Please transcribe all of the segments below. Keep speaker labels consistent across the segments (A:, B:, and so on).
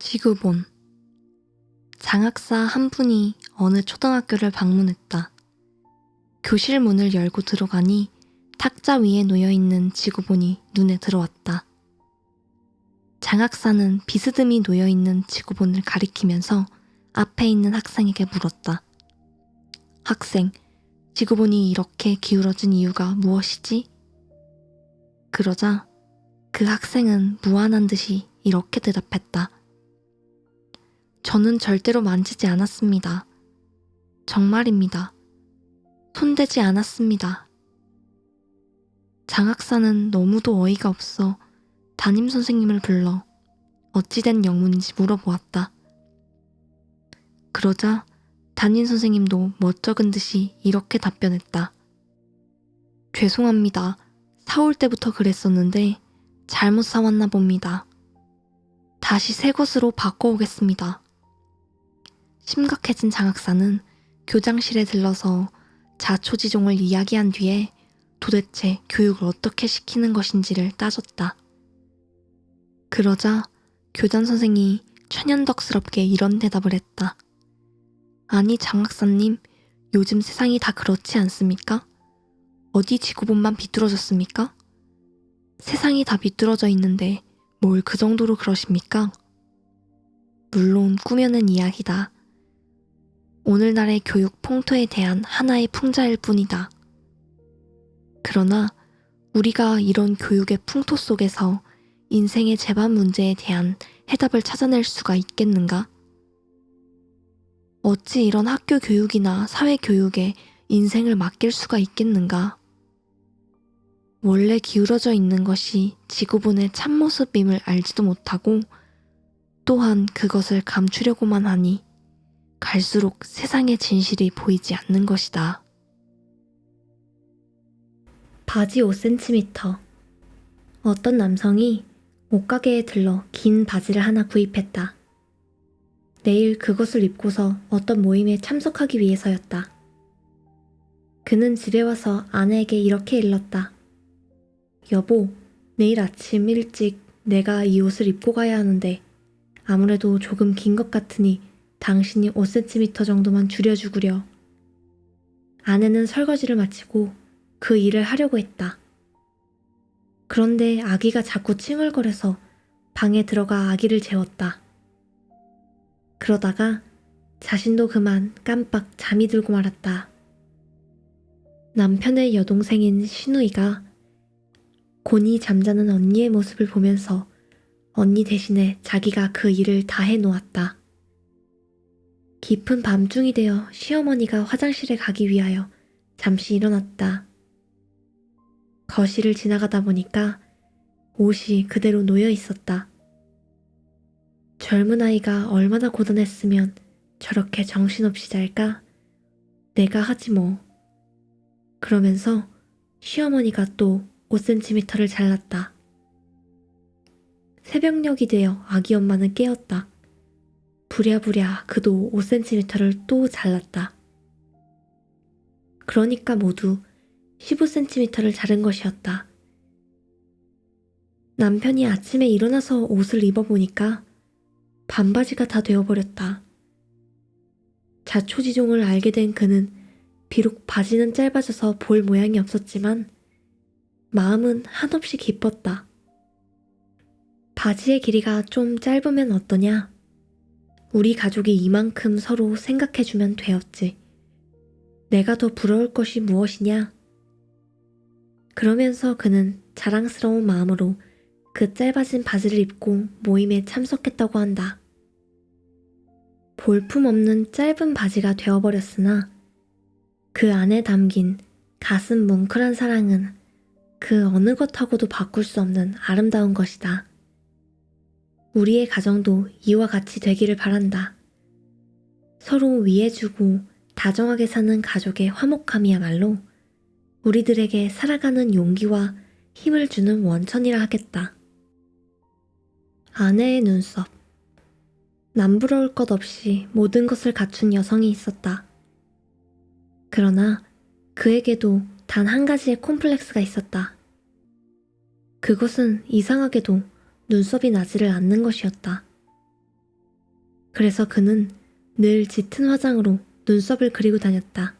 A: 지구본. 장학사 한 분이 어느 초등학교를 방문했다. 교실 문을 열고 들어가니 탁자 위에 놓여있는 지구본이 눈에 들어왔다. 장학사는 비스듬히 놓여있는 지구본을 가리키면서 앞에 있는 학생에게 물었다. 학생, 지구본이 이렇게 기울어진 이유가 무엇이지? 그러자 그 학생은 무안한 듯이 이렇게 대답했다. 저는 절대로 만지지 않았습니다. 정말입니다. 손대지 않았습니다. 장학사는 너무도 어이가 없어 담임선생님을 불러 어찌된 영문인지 물어보았다. 그러자 담임선생님도 멋쩍은 듯이 이렇게 답변했다. 죄송합니다. 사올 때부터 그랬었는데 잘못 사왔나 봅니다. 다시 새 것으로 바꿔오겠습니다. 심각해진 장학사는 교장실에 들러서 자초지종을 이야기한 뒤에 도대체 교육을 어떻게 시키는 것인지를 따졌다. 그러자 교장 선생이 천연덕스럽게 이런 대답을 했다. 아니 장학사님, 요즘 세상이 다 그렇지 않습니까? 어디 지구본만 비뚤어졌습니까? 세상이 다 비뚤어져 있는데 뭘 그 정도로 그러십니까? 물론 꾸며낸 이야기다. 오늘날의 교육 풍토에 대한 하나의 풍자일 뿐이다. 그러나 우리가 이런 교육의 풍토 속에서 인생의 재반 문제에 대한 해답을 찾아낼 수가 있겠는가? 어찌 이런 학교 교육이나 사회 교육에 인생을 맡길 수가 있겠는가? 원래 기울어져 있는 것이 지구본의 참모습임을 알지도 못하고 또한 그것을 감추려고만 하니 갈수록 세상의 진실이 보이지 않는 것이다. 바지 5cm. 어떤 남성이 옷가게에 들러 긴 바지를 하나 구입했다. 내일 그것을 입고서 어떤 모임에 참석하기 위해서였다. 그는 집에 와서 아내에게 이렇게 일렀다. 여보, 내일 아침 일찍 내가 이 옷을 입고 가야 하는데 아무래도 조금 긴 것 같으니 당신이 5cm 정도만 줄여주구려. 아내는 설거지를 마치고 그 일을 하려고 했다. 그런데 아기가 자꾸 칭얼거려서 방에 들어가 아기를 재웠다. 그러다가 자신도 그만 깜빡 잠이 들고 말았다. 남편의 여동생인 신우이가 곤히 잠자는 언니의 모습을 보면서 언니 대신에 자기가 그 일을 다 해놓았다. 깊은 밤중이 되어 시어머니가 화장실에 가기 위하여 잠시 일어났다. 거실을 지나가다 보니까 옷이 그대로 놓여 있었다. 젊은 아이가 얼마나 고단했으면 저렇게 정신없이 잘까? 내가 하지 뭐. 그러면서 시어머니가 또 5cm를 잘랐다. 새벽녘이 되어 아기 엄마는 깨었다. 부랴부랴 그도 5cm를 또 잘랐다. 그러니까 모두 15cm를 자른 것이었다. 남편이 아침에 일어나서 옷을 입어보니까 반바지가 다 되어버렸다. 자초지종을 알게 된 그는 비록 바지는 짧아져서 볼 모양이 없었지만 마음은 한없이 기뻤다. 바지의 길이가 좀 짧으면 어떠냐? 우리 가족이 이만큼 서로 생각해주면 되었지. 내가 더 부러울 것이 무엇이냐? 그러면서 그는 자랑스러운 마음으로 그 짧아진 바지를 입고 모임에 참석했다고 한다. 볼품없는 짧은 바지가 되어버렸으나 그 안에 담긴 가슴 뭉클한 사랑은 그 어느 것하고도 바꿀 수 없는 아름다운 것이다. 우리의 가정도 이와 같이 되기를 바란다. 서로 위해주고 다정하게 사는 가족의 화목함이야말로 우리들에게 살아가는 용기와 힘을 주는 원천이라 하겠다. 아내의 눈썹. 남부러울 것 없이 모든 것을 갖춘 여성이 있었다. 그러나 그에게도 단 한 가지의 콤플렉스가 있었다. 그것은 이상하게도 눈썹이 나지를 않는 것이었다. 그래서 그는 늘 짙은 화장으로 눈썹을 그리고 다녔다.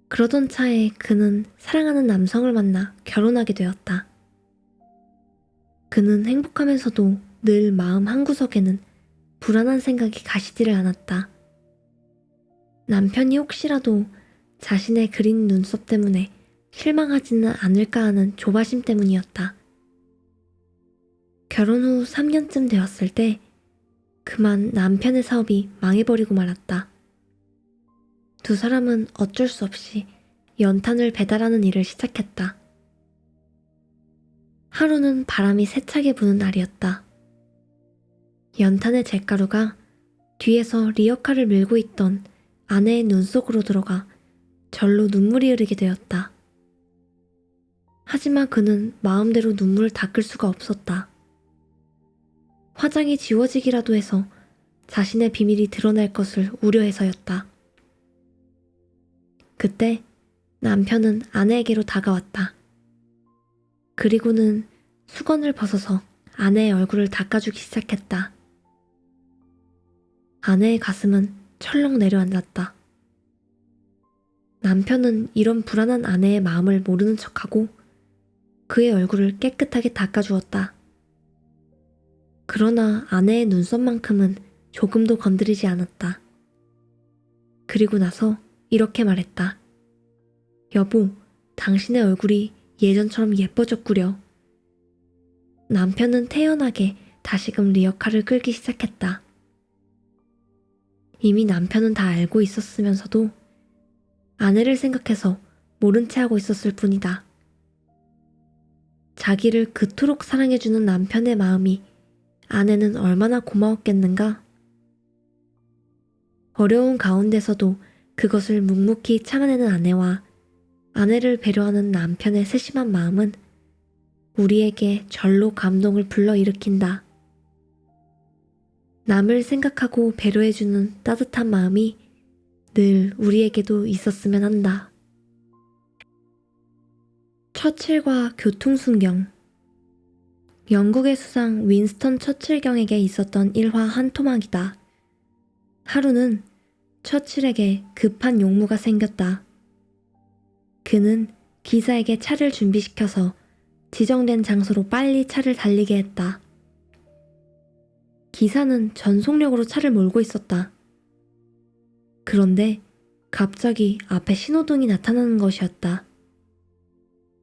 A: 그러던 차에 그는 사랑하는 남성을 만나 결혼하게 되었다. 그는 행복하면서도 늘 마음 한구석에는 불안한 생각이 가시지를 않았다. 남편이 혹시라도 자신의 그린 눈썹 때문에 실망하지는 않을까 하는 조바심 때문이었다. 결혼 후 3년쯤 되었을 때 그만 남편의 사업이 망해버리고 말았다. 두 사람은 어쩔 수 없이 연탄을 배달하는 일을 시작했다. 하루는 바람이 세차게 부는 날이었다. 연탄의 잿가루가 뒤에서 리어카를 밀고 있던 아내의 눈 속으로 들어가 절로 눈물이 흐르게 되었다. 하지만 그는 마음대로 눈물을 닦을 수가 없었다. 화장이 지워지기라도 해서 자신의 비밀이 드러날 것을 우려해서였다. 그때 남편은 아내에게로 다가왔다. 그리고는 수건을 벗어서 아내의 얼굴을 닦아주기 시작했다. 아내의 가슴은 철렁 내려앉았다. 남편은 이런 불안한 아내의 마음을 모르는 척하고 그의 얼굴을 깨끗하게 닦아주었다. 그러나 아내의 눈썹만큼은 조금도 건드리지 않았다. 그리고 나서 이렇게 말했다. 여보, 당신의 얼굴이 예전처럼 예뻐졌구려. 남편은 태연하게 다시금 리어카를 끌기 시작했다. 이미 남편은 다 알고 있었으면서도 아내를 생각해서 모른 채 하고 있었을 뿐이다. 자기를 그토록 사랑해주는 남편의 마음이 아내는 얼마나 고마웠겠는가? 어려운 가운데서도 그것을 묵묵히 참아내는 아내와 아내를 배려하는 남편의 세심한 마음은 우리에게 절로 감동을 불러일으킨다. 남을 생각하고 배려해주는 따뜻한 마음이 늘 우리에게도 있었으면 한다. 처칠과 교통순경. 영국의 수상 윈스턴 처칠경에게 있었던 일화 한 토막이다. 하루는 처칠에게 급한 용무가 생겼다. 그는 기사에게 차를 준비시켜서 지정된 장소로 빨리 차를 달리게 했다. 기사는 전속력으로 차를 몰고 있었다. 그런데 갑자기 앞에 신호등이 나타나는 것이었다.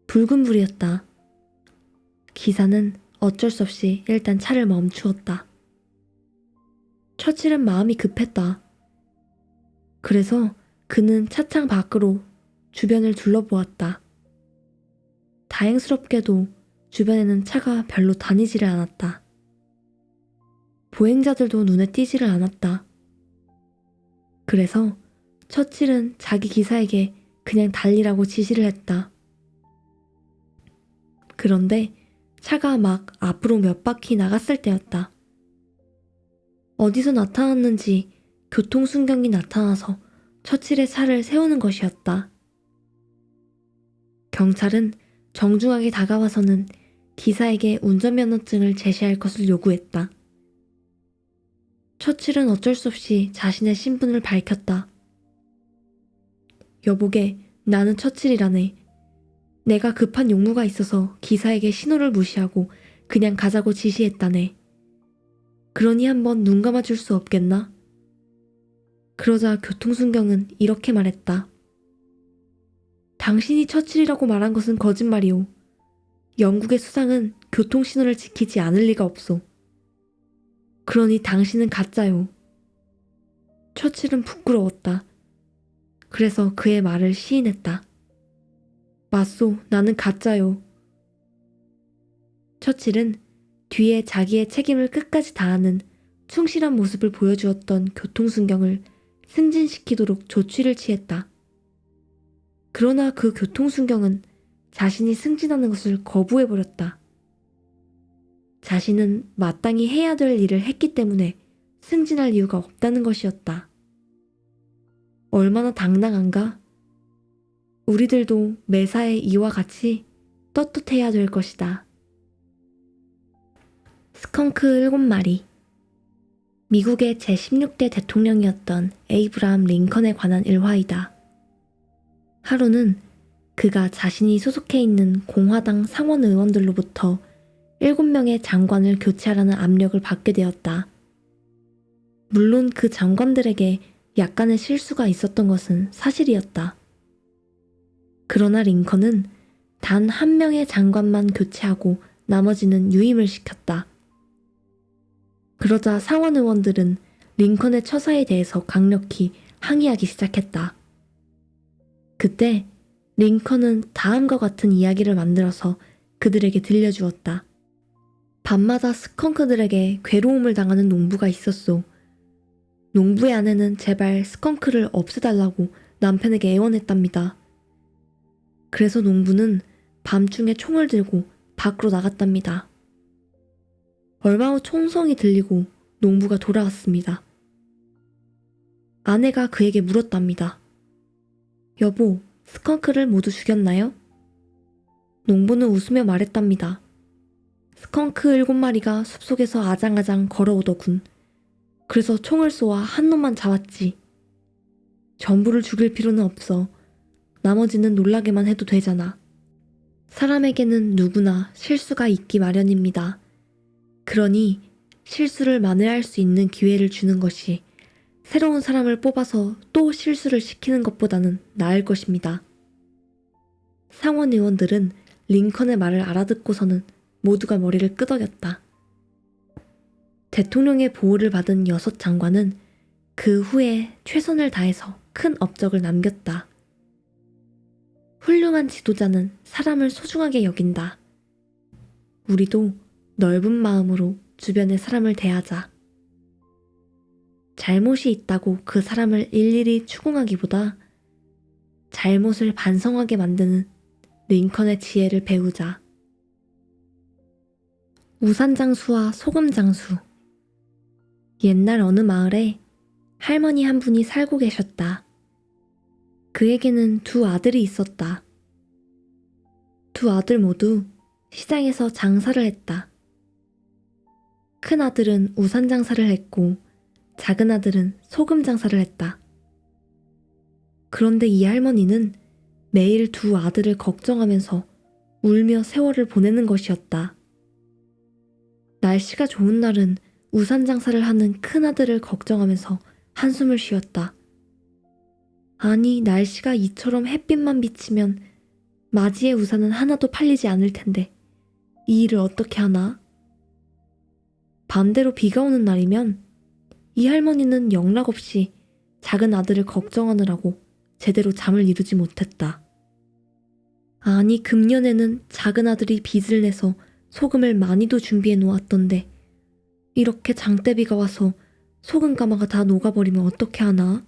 A: 붉은 불이었다. 기사는 어쩔 수 없이 일단 차를 멈추었다. 처칠은 마음이 급했다. 그래서 그는 차창 밖으로 주변을 둘러보았다. 다행스럽게도 주변에는 차가 별로 다니지를 않았다. 보행자들도 눈에 띄지를 않았다. 그래서 처칠은 자기 기사에게 그냥 달리라고 지시를 했다. 그런데 차가 막 앞으로 몇 바퀴 나갔을 때였다. 어디서 나타났는지 교통순경이 나타나서 처칠의 차를 세우는 것이었다. 경찰은 정중하게 다가와서는 기사에게 운전면허증을 제시할 것을 요구했다. 처칠은 어쩔 수 없이 자신의 신분을 밝혔다. 여보게, 나는 처칠이라네. 내가 급한 용무가 있어서 기사에게 신호를 무시하고 그냥 가자고 지시했다네. 그러니 한번 눈 감아줄 수 없겠나? 그러자 교통순경은 이렇게 말했다. 당신이 처칠이라고 말한 것은 거짓말이오. 영국의 수상은 교통신호를 지키지 않을 리가 없소. 그러니 당신은 가짜요. 처칠은 부끄러웠다. 그래서 그의 말을 시인했다. 맞소, 나는 가짜요. 처칠은 뒤에 자기의 책임을 끝까지 다하는 충실한 모습을 보여주었던 교통순경을 승진시키도록 조치를 취했다. 그러나 그 교통순경은 자신이 승진하는 것을 거부해버렸다. 자신은 마땅히 해야 될 일을 했기 때문에 승진할 이유가 없다는 것이었다. 얼마나 당당한가? 우리들도 매사에 이와 같이 떳떳해야 될 것이다. 스컹크 7마리. 미국의 제16대 대통령이었던 에이브라함 링컨에 관한 일화이다. 하루는 그가 자신이 소속해 있는 공화당 상원 의원들로부터 7명의 장관을 교체하라는 압력을 받게 되었다. 물론 그 장관들에게 약간의 실수가 있었던 것은 사실이었다. 그러나 링컨은 단 한 명의 장관만 교체하고 나머지는 유임을 시켰다. 그러자 상원 의원들은 링컨의 처사에 대해서 강력히 항의하기 시작했다. 그때 링컨은 다음과 같은 이야기를 만들어서 그들에게 들려주었다. 밤마다 스컹크들에게 괴로움을 당하는 농부가 있었소. 농부의 아내는 제발 스컹크를 없애달라고 남편에게 애원했답니다. 그래서 농부는 밤중에 총을 들고 밖으로 나갔답니다. 얼마 후 총성이 들리고 농부가 돌아왔습니다. 아내가 그에게 물었답니다. 여보, 스컹크를 모두 죽였나요? 농부는 웃으며 말했답니다. 스컹크 7마리가 숲속에서 아장아장 걸어오더군. 그래서 총을 쏘아 한 놈만 잡았지. 전부를 죽일 필요는 없어. 나머지는 놀라게만 해도 되잖아. 사람에게는 누구나 실수가 있기 마련입니다. 그러니 실수를 만회할 수 있는 기회를 주는 것이 새로운 사람을 뽑아서 또 실수를 시키는 것보다는 나을 것입니다. 상원 의원들은 링컨의 말을 알아듣고서는 모두가 머리를 끄덕였다. 대통령의 보호를 받은 6장관은 그 후에 최선을 다해서 큰 업적을 남겼다. 훌륭한 지도자는 사람을 소중하게 여긴다. 우리도 넓은 마음으로 주변의 사람을 대하자. 잘못이 있다고 그 사람을 일일이 추궁하기보다 잘못을 반성하게 만드는 링컨의 지혜를 배우자. 우산장수와 소금장수. 옛날 어느 마을에 할머니 한 분이 살고 계셨다. 그에게는 2 아들이 있었다. 2 아들 모두 시장에서 장사를 했다. 큰 아들은 우산 장사를 했고 작은 아들은 소금 장사를 했다. 그런데 이 할머니는 매일 2 아들을 걱정하면서 울며 세월을 보내는 것이었다. 날씨가 좋은 날은 우산 장사를 하는 큰 아들을 걱정하면서 한숨을 쉬었다. 아니, 날씨가 이처럼 햇빛만 비치면 맞이의 우산은 하나도 팔리지 않을 텐데 이 일을 어떻게 하나? 반대로 비가 오는 날이면 이 할머니는 영락없이 작은 아들을 걱정하느라고 제대로 잠을 이루지 못했다. 아니, 금년에는 작은 아들이 빚을 내서 소금을 많이도 준비해 놓았던데 이렇게 장대비가 와서 소금 가마가 다 녹아버리면 어떻게 하나?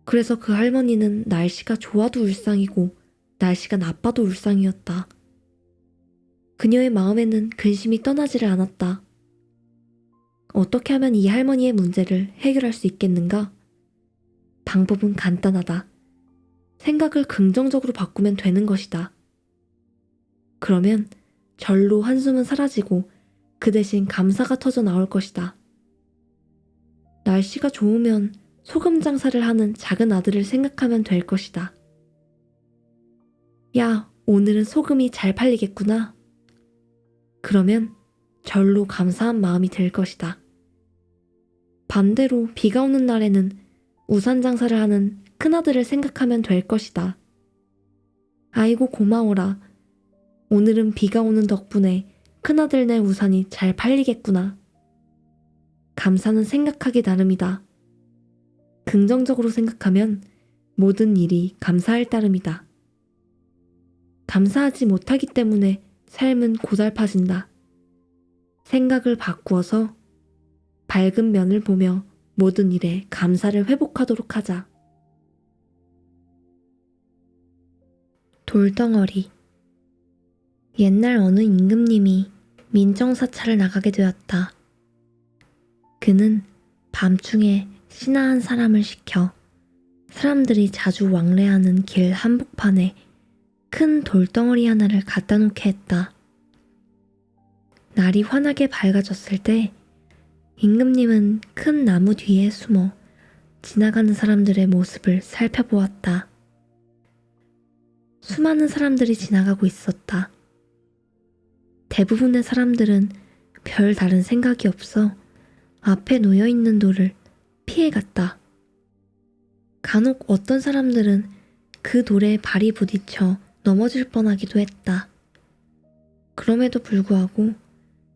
A: 그래서 그 할머니는 날씨가 좋아도 울상이고 날씨가 나빠도 울상이었다. 그녀의 마음에는 근심이 떠나지를 않았다. 어떻게 하면 이 할머니의 문제를 해결할 수 있겠는가? 방법은 간단하다. 생각을 긍정적으로 바꾸면 되는 것이다. 그러면 절로 한숨은 사라지고 그 대신 감사가 터져 나올 것이다. 날씨가 좋으면 소금 장사를 하는 작은 아들을 생각하면 될 것이다. 야, 오늘은 소금이 잘 팔리겠구나. 그러면 절로 감사한 마음이 들 것이다. 반대로 비가 오는 날에는 우산 장사를 하는 큰아들을 생각하면 될 것이다. 아이고 고마워라. 오늘은 비가 오는 덕분에 큰아들네 우산이 잘 팔리겠구나. 감사는 생각하기 나름이다. 긍정적으로 생각하면 모든 일이 감사할 따름이다. 감사하지 못하기 때문에 삶은 고달파진다. 생각을 바꾸어서 밝은 면을 보며 모든 일에 감사를 회복하도록 하자. 돌덩어리. 옛날 어느 임금님이 민정사찰을 나가게 되었다. 그는 밤중에 신하 한 사람을 시켜 사람들이 자주 왕래하는 길 한복판에 큰 돌덩어리 하나를 갖다 놓게 했다. 날이 환하게 밝아졌을 때 임금님은 큰 나무 뒤에 숨어 지나가는 사람들의 모습을 살펴보았다. 수많은 사람들이 지나가고 있었다. 대부분의 사람들은 별 다른 생각이 없어 앞에 놓여있는 돌을 피해갔다. 간혹 어떤 사람들은 그 돌에 발이 부딪혀 넘어질 뻔하기도 했다. 그럼에도 불구하고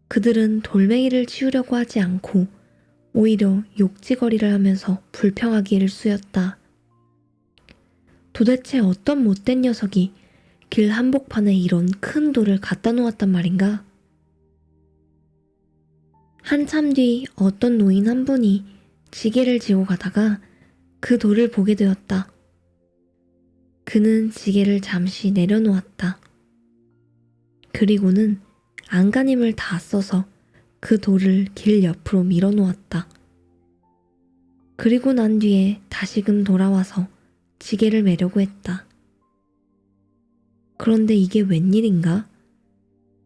A: 그들은 돌멩이를 치우려고 하지 않고 오히려 욕지거리를 하면서 불평하기를 쑤였다. 도대체 어떤 못된 녀석이 길 한복판에 이런 큰 돌을 갖다 놓았단 말인가? 한참 뒤 어떤 노인 한 분이 지게를 지고 가다가 그 돌을 보게 되었다. 그는 지게를 잠시 내려놓았다. 그리고는 안간힘을 다 써서 그 돌을 길 옆으로 밀어 놓았다. 그리고 난 뒤에 다시금 돌아와서 지게를 매려고 했다. 그런데 이게 웬일인가?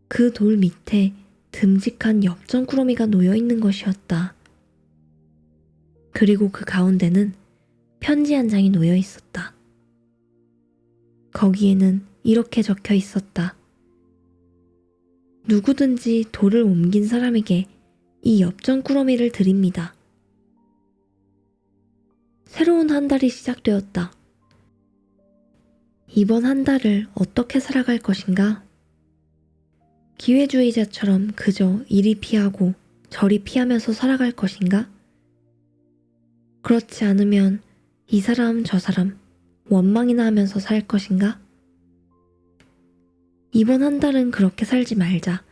A: 그 돌 밑에 듬직한 엽전꾸러미가 놓여 있는 것이었다. 그리고 그 가운데는 편지 한 장이 놓여 있었다. 거기에는 이렇게 적혀 있었다. 누구든지 돌을 옮긴 사람에게 이 엽전꾸러미를 드립니다. 새로운 한 달이 시작되었다. 이번 한 달을 어떻게 살아갈 것인가? 기회주의자처럼 그저 이리 피하고 저리 피하면서 살아갈 것인가? 그렇지 않으면 이 사람 저 사람 원망이나 하면서 살 것인가? 이번 한 달은 그렇게 살지 말자.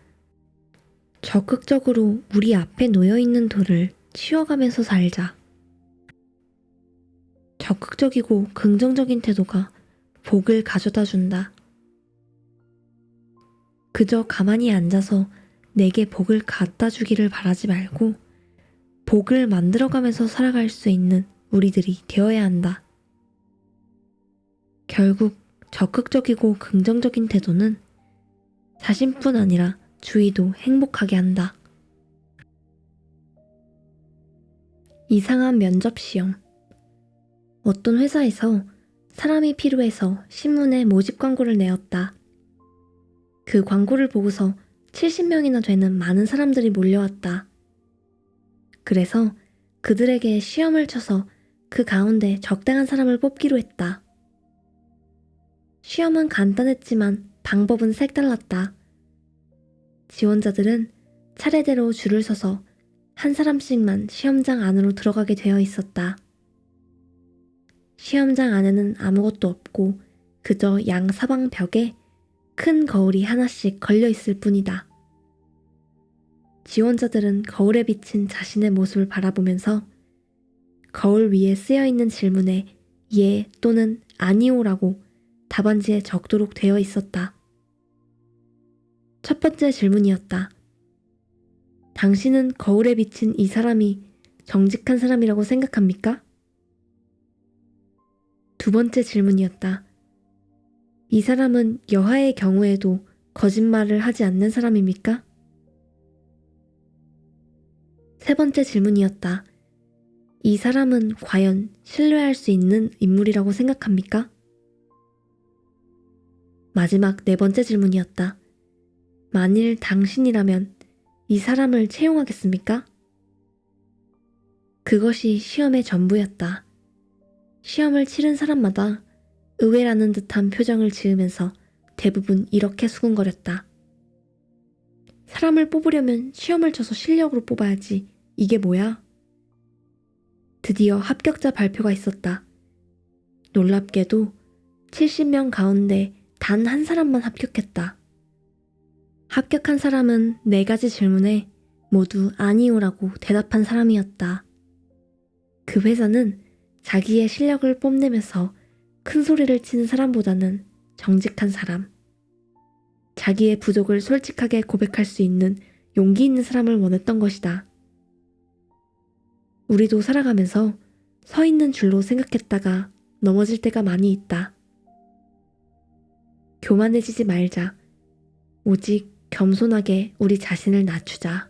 A: 적극적으로 우리 앞에 놓여있는 돌을 치워가면서 살자. 적극적이고 긍정적인 태도가 복을 가져다 준다. 그저 가만히 앉아서 내게 복을 갖다 주기를 바라지 말고 복을 만들어가면서 살아갈 수 있는 우리들이 되어야 한다. 결국 적극적이고 긍정적인 태도는 자신뿐 아니라 주위도 행복하게 한다. 이상한 면접 시험. 어떤 회사에서 사람이 필요해서 신문에 모집 광고를 내었다. 그 광고를 보고서 70명이나 되는 많은 사람들이 몰려왔다. 그래서 그들에게 시험을 쳐서 그 가운데 적당한 사람을 뽑기로 했다. 시험은 간단했지만 방법은 색달랐다. 지원자들은 차례대로 줄을 서서 한 사람씩만 시험장 안으로 들어가게 되어 있었다. 시험장 안에는 아무것도 없고 그저 양사방 벽에 큰 거울이 하나씩 걸려 있을 뿐이다. 지원자들은 거울에 비친 자신의 모습을 바라보면서 거울 위에 쓰여 있는 질문에 예 또는 아니오라고 답안지에 적도록 되어 있었다. 첫 번째 질문이었다. 당신은 거울에 비친 이 사람이 정직한 사람이라고 생각합니까? 두 번째 질문이었다. 이 사람은 여하의 경우에도 거짓말을 하지 않는 사람입니까? 세 번째 질문이었다. 이 사람은 과연 신뢰할 수 있는 인물이라고 생각합니까? 마지막 네 번째 질문이었다. 만일 당신이라면 이 사람을 채용하겠습니까? 그것이 시험의 전부였다. 시험을 치른 사람마다 의외라는 듯한 표정을 지으면서 대부분 이렇게 수군거렸다. 사람을 뽑으려면 시험을 쳐서 실력으로 뽑아야지. 이게 뭐야? 드디어 합격자 발표가 있었다. 놀랍게도 70명 가운데 단 한 사람만 합격했다. 합격한 사람은 4가지 질문에 모두 아니오라고 대답한 사람이었다. 그 회사는 자기의 실력을 뽐내면서 큰 소리를 치는 사람보다는 정직한 사람, 자기의 부족을 솔직하게 고백할 수 있는 용기 있는 사람을 원했던 것이다. 우리도 살아가면서 서 있는 줄로 생각했다가 넘어질 때가 많이 있다. 교만해지지 말자. 오직 겸손하게 우리 자신을 낮추자.